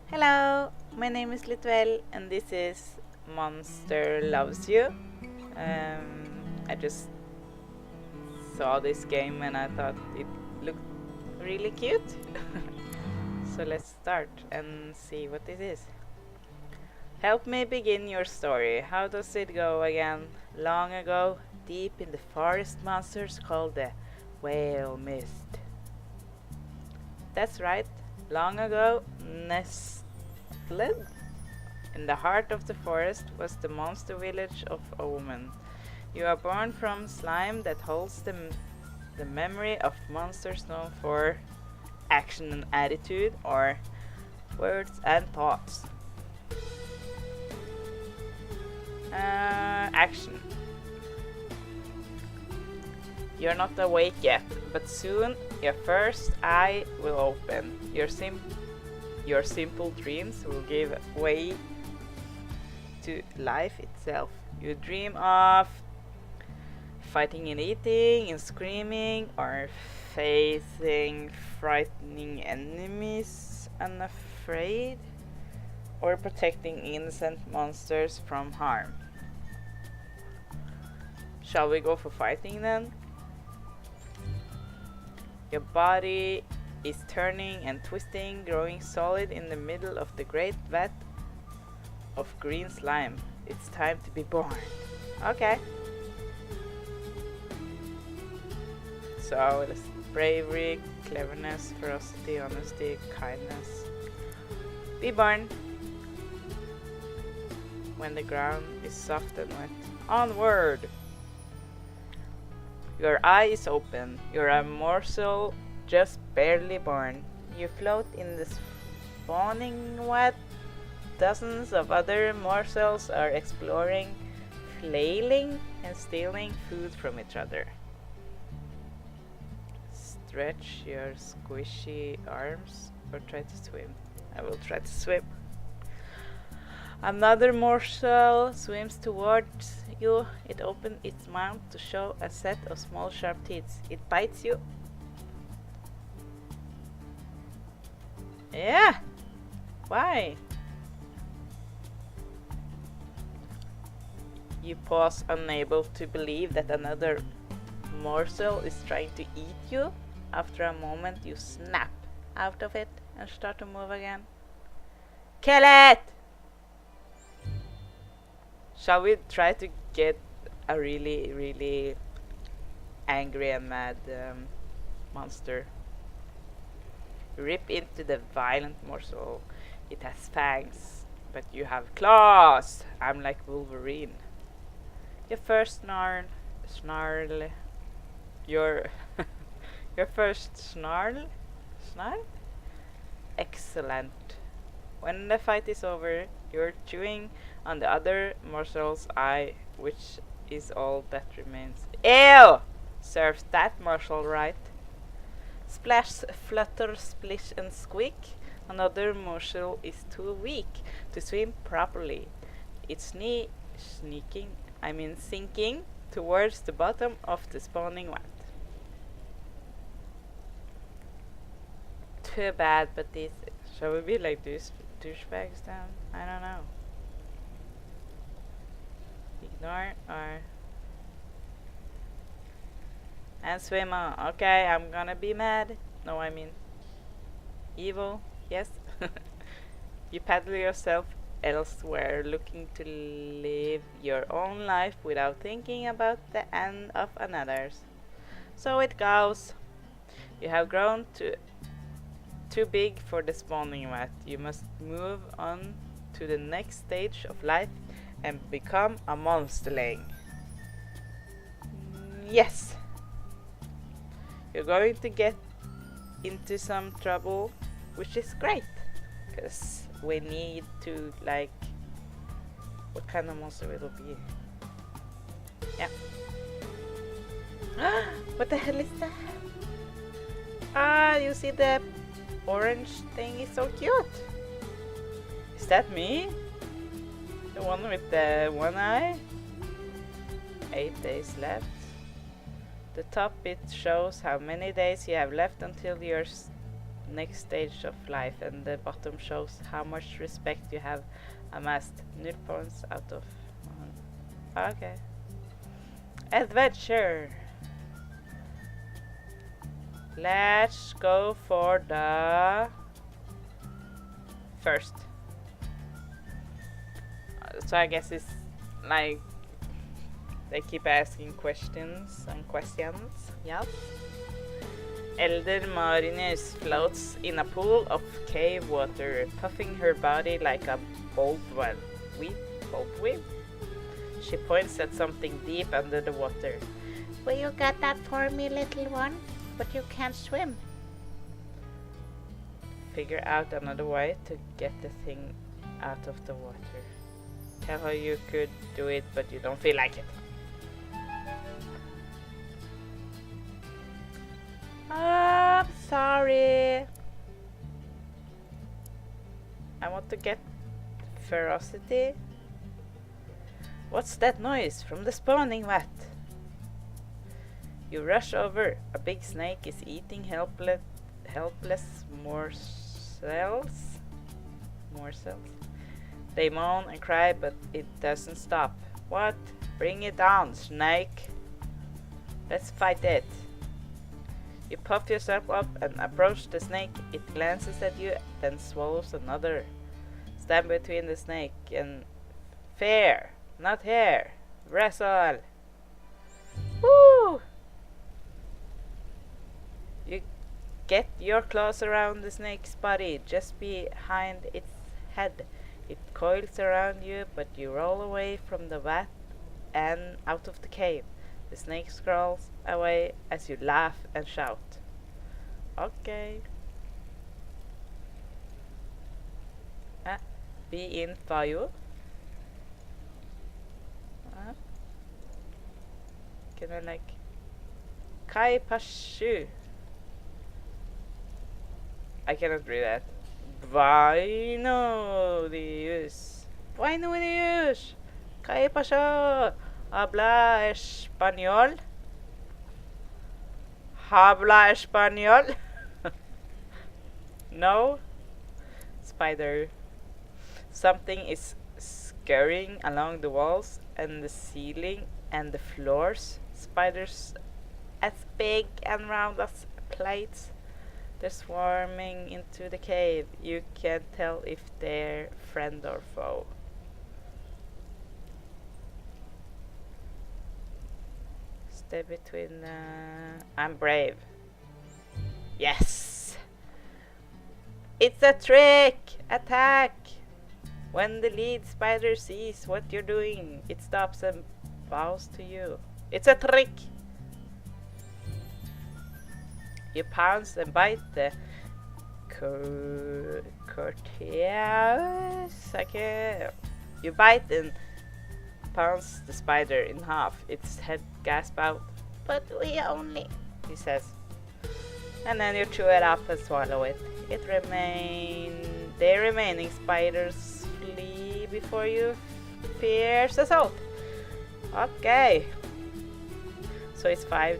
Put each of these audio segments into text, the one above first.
Hello, my name is Litwell and this is Monster Loves You. I just saw this game and I thought it looked really cute. So let's start and see what this is. Help me begin your story. How does it go again? Long ago, deep in the forest, monsters called the whale mist. That's right. Long ago, nestled in the heart of the forest was the monster village of a woman. You are born from slime that holds the memory of monsters known for action and attitude, or words and thoughts. Action. You're not awake yet, but soon your first eye will open. Your simple dreams will give way to life itself. You dream of fighting and eating and screaming, or facing frightening enemies unafraid, or protecting innocent monsters from harm. Shall we go for fighting then? Your body is turning and twisting, growing solid in the middle of the great vat of green slime. It's time to be born. Okay. So let's bravery, cleverness, ferocity, honesty, kindness. Be born. When the ground is soft and wet. Onward! Your eye is open. You're a morsel just barely born. You float in the spawning wet. Dozens of other morsels are exploring, flailing, and stealing food from each other. Stretch your squishy arms or try to swim. I will try to swim. Another morsel swims towards you. It opens its mouth to show a set of small sharp teeth. It bites you. Yeah! Why? You pause, unable to believe that another morsel is trying to eat you. After a moment, you snap out of it and start to move again. Kill it! Shall we try to get a really angry and mad monster? Rip into the violent morsel. It has fangs, but you have claws. I'm like Wolverine. Your first snarl. Your first snarl? Excellent. When the fight is over, you're chewing on the other morsel's eye, which is all that remains. Ew! Serves that morsel right. Splash, flutter, splish, and squeak. Another morsel is too weak to swim properly. It's sinking towards the bottom of the spawning vat. Too bad, but this. Shall we be like douchebags then? I don't know. Ignore or. And swim on. Okay, I'm gonna be mad. No, I mean. Evil. Yes. You paddle yourself elsewhere, looking to live your own life without thinking about the end of another's. So it goes. You have grown too big for the spawning vat. You must move on to the next stage of life and become a monsterling. Yes. You're going to get into some trouble, which is great, because we need to, like, what kind of monster will it be? Yeah. What the hell is that? Ah, you see the orange thing is so cute. Is that me? The one with the one eye? 8 days left. The top bit shows how many days you have left until your next stage of life, and the bottom shows how much respect you have amassed. 0 points out of 1. Okay. Adventure. Let's go for the first. So I guess it's like they keep asking questions and questions. Yes. Elder Marinus floats in a pool of cave water, puffing her body like a bulbweed. She points at something deep under the water. Will you get that for me, little one? But you can't swim. Figure out another way to get the thing out of the water. Tell her you could do it, but you don't feel like it. I'm sorry. I want to get ferocity. What's that noise from the spawning vat? You rush over. A big snake is eating helpless morsels. They moan and cry, but it doesn't stop. What? Bring it down, snake. Let's fight it. You puff yourself up and approach the snake. It glances at you, then swallows another. Stand between the snake and fair, not hair. Wrestle. Woo! You get your claws around the snake's body, just behind its head. It coils around you, but you roll away from the vat and out of the cave. The snake crawls away as you laugh and shout. Okay. Be in fire. Can I like Kai Pashu? I cannot read that. Bueno Dios. Bueno Dios. ¿Qué pasó? Habla español. Habla español. No. Spider. Something is scurrying along the walls and the ceiling and the floors. Spiders as big and round as plates. They're swarming into the cave. You can't tell if they're friend or foe. Stay between. I'm brave. Yes! It's a trick! Attack! When the lead spider sees what you're doing, it stops and bows to you. It's a trick! You pounce and bite the courtiers. You bite and pounce the spider in half. Its head gasps out. But we only... he says. And then you chew it up and swallow it. The remaining spiders flee before you. Fierce assault. Okay. So it's 5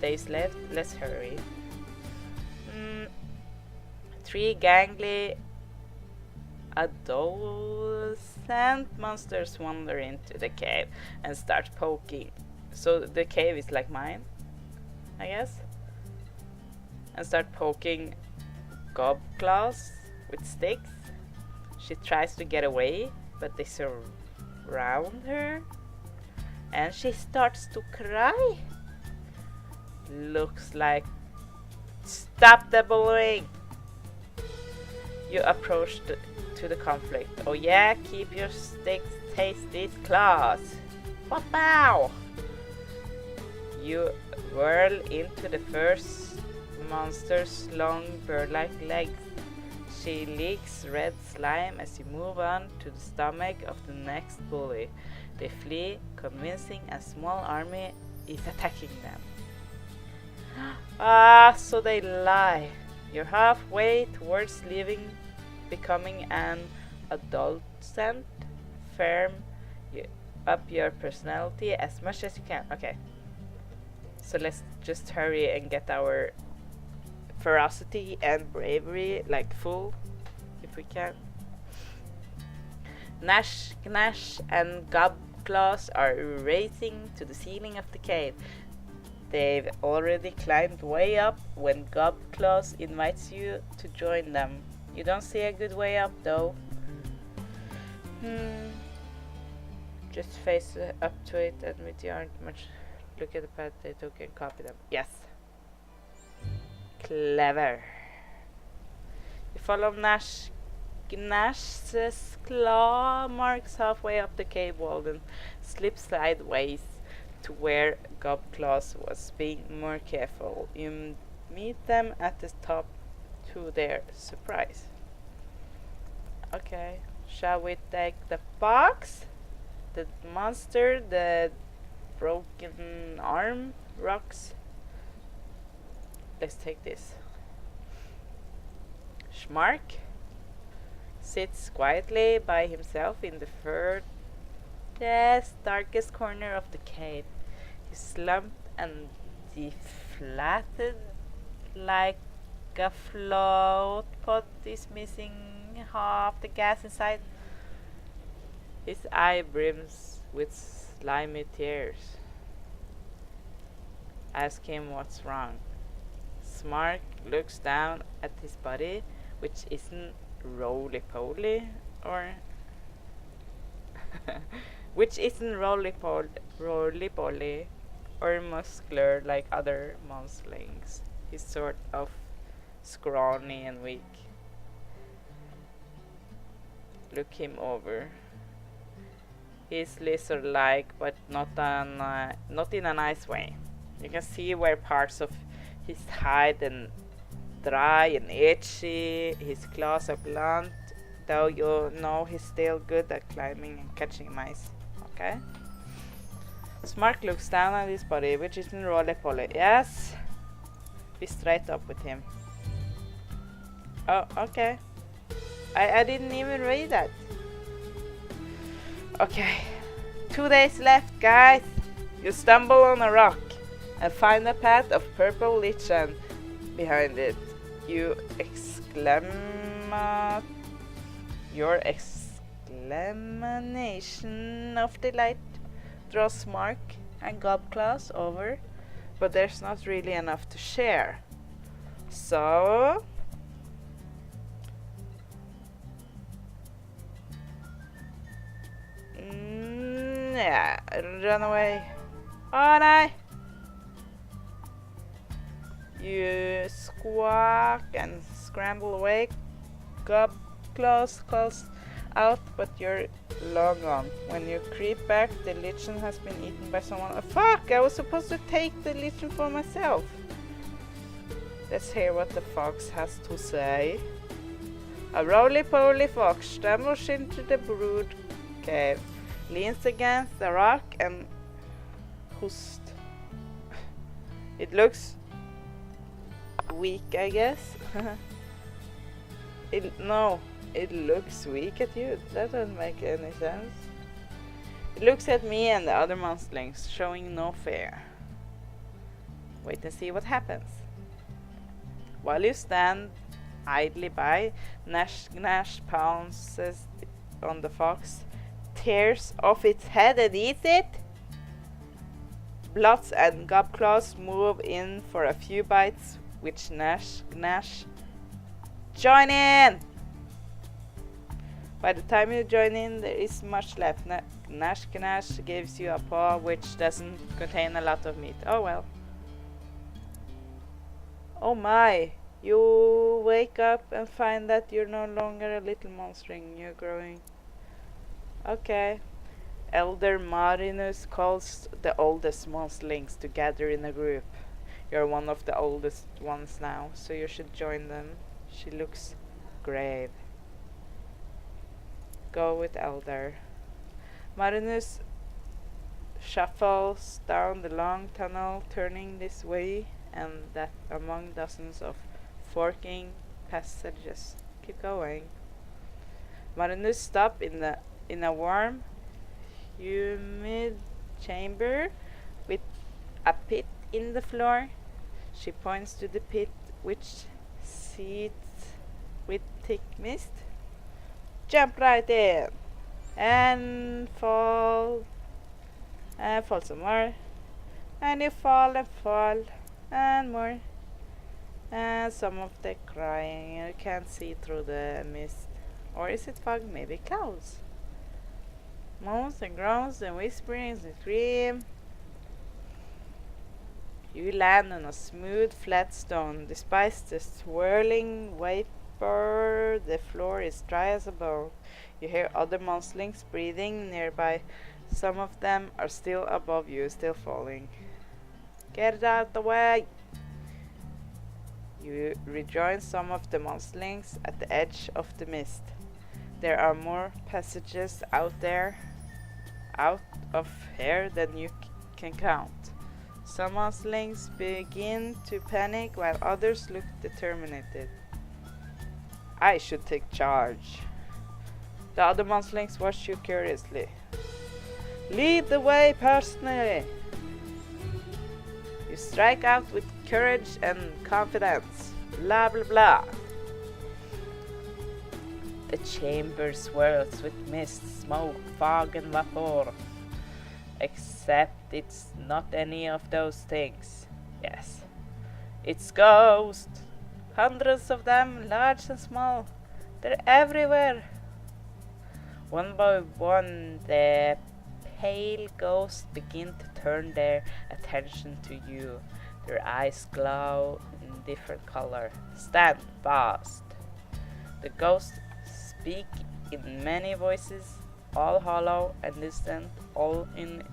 days left. Let's hurry. 3 gangly adolescent monsters wander into the cave and start poking. So the cave is like mine, I guess. And start poking Gobclaws with sticks. She tries to get away, but they surround her. And she starts to cry. Looks like... Stop the bullying! You approach to the conflict. Oh yeah, keep your sticks, taste these claws. Wow! You whirl into the first monster's long bird-like legs. She leaks red slime as you move on to the stomach of the next bully. They flee, convincing a small army is attacking them. So they lie. You're halfway towards becoming an adolescent. Firm up your personality as much as you can. Okay. So let's just hurry and get our ferocity and bravery, like full, if we can. Nash, Gnash, and Gobclaws are racing to the ceiling of the cave. They've already climbed way up when Gobclaws invites you to join them. You don't see a good way up though. Just face up to it, admit you aren't much. Look at the path they took and copy them. Yes. Clever. You follow Gnash's claw marks halfway up the cave wall and slip sideways to where Gobclaws was being more careful. You meet them at the top to their surprise. Okay, shall we take the fox? The monster, the broken arm rocks? Let's take this. Schmark sits quietly by himself in the furthest, darkest corner of the cave. He's slumped and deflated like a float pot is missing half the gas inside. His eye brims with slimy tears. Ask him what's wrong. Smark looks down at his body, which isn't roly-poly or which isn't roly-poly or muscular like other monsterlings. He's sort of scrawny and weak. Look him over. He's lizard-like, but not in a nice way. You can see where parts of his hide are dry and itchy. His claws are blunt, though you know he's still good at climbing and catching mice. Okay? Smark looks down at his body, which isn't roly-poly. Yes? Be straight up with him. Oh, okay. I didn't even read that. Okay. 2 days left, guys. You stumble on a rock and find a path of purple lichen behind it. Your exclamation of delight draws Mark and Gobclaws over, but there's not really enough to share. So yeah, run away. Oh no! You squawk and scramble away. Gobclaws calls out, but you're long gone. When you creep back, the lichen has been eaten by someone. Oh, fuck! I was supposed to take the lichen for myself. Let's hear what the fox has to say. A roly-poly fox stumbles into the brood cave, leans against the rock and hosts. It looks weak, I guess. It looks weak at you. That doesn't make any sense. It looks at me and the other monsterlings, showing no fear. Wait and see what happens. While you stand idly by, Gnash pounces on the fox, tears off its head and eats it. Blots and Gobclaws move in for a few bites, which Gnash join in! By the time you join in, there is much left. Gnash gives you a paw which doesn't contain a lot of meat. Oh well. Oh my! You wake up and find that you're no longer a little monstering, you're growing. Okay. Elder Marinus calls the oldest monsterlings to gather in a group. You're one of the oldest ones now, so you should join them. She looks grave. Go with Elder. Marinus shuffles down the long tunnel, turning this way and that among dozens of forking passages. Keep going. Marinus stops in a warm, humid chamber with a pit in the floor. She points to the pit, which seats with thick mist. Jump right in and fall and fall some more. And you fall and fall and more. And some of the crying, you can't see through the mist. Or is it fog? Maybe clouds. Moans and groans and whisperings and scream. You land on a smooth, flat stone. Despite the swirling vapor, the floor is dry as a bone. You hear other monsterlings breathing nearby. Some of them are still above you, still falling. Get out the way! You rejoin some of the monsterlings at the edge of the mist. There are more passages out of here than you can count. Some monsterlings begin to panic while others look determined. I should take charge. The other monsterlings watch you curiously. Lead the way personally. You strike out with courage and confidence. Blah blah blah. The chamber swirls with mist, smoke, fog and vapor. Except it's not any of those things. Yes. It's ghosts. Hundreds of them, large and small. They're everywhere. One by one, the pale ghosts begin to turn their attention to you. Their eyes glow in different color. Stand fast. The ghosts speak in many voices, all hollow and distant, all in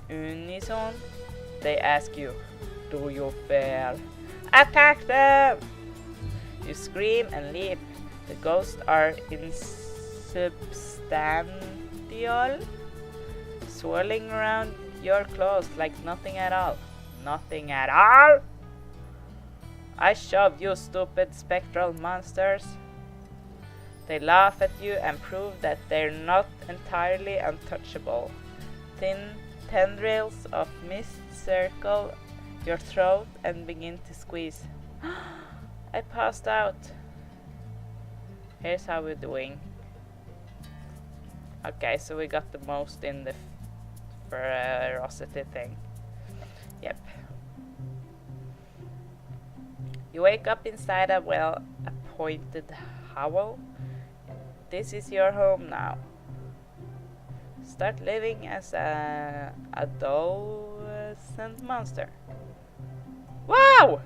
unison. They ask you, do you fear? Attack them! You scream and leap. The ghosts are insubstantial, swirling around your clothes like nothing at all. Nothing at all? I shove you stupid spectral monsters. They laugh at you and prove that they're not entirely untouchable. Thin tendrils of mist circle your throat and begin to squeeze. I passed out. Here's how we're doing. Okay, so we got the most in the ferocity thing. Yep. You wake up inside a well-appointed hovel. This is your home now. Start living as a adolescent monster. Wow!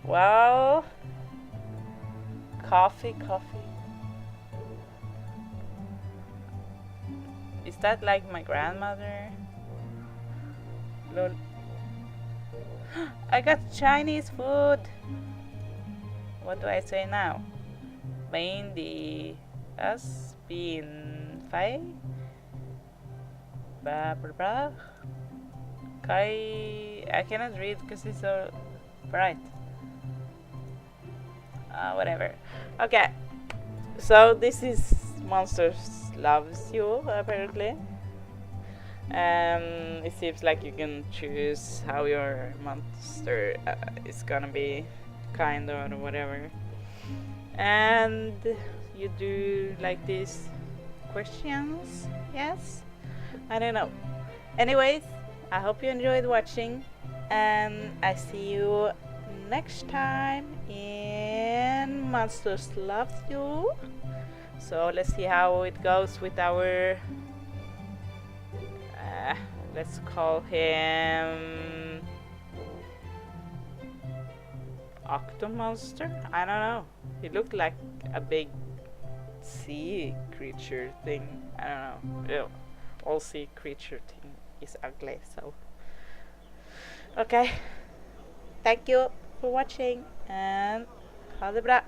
Well, coffee. Is that like my grandmother? Lol. I got Chinese food. What do I say now? Mainly Fei. Blah blah blah. Kai. I cannot read because it's so bright. Whatever. Okay. So this is Monsters Loves You apparently. It seems like you can choose how your monster is gonna be, kind or whatever, and you do like these questions. Yes, I don't know. Anyways, I hope you enjoyed watching, and I see you next time in Monsters Loves You. So let's see how it goes with our let's call him Octomonster? I don't know. He looked like a big sea creature thing. I don't know. Ew. All sea creature thing is ugly, so okay. Thank you for watching and ha det bra.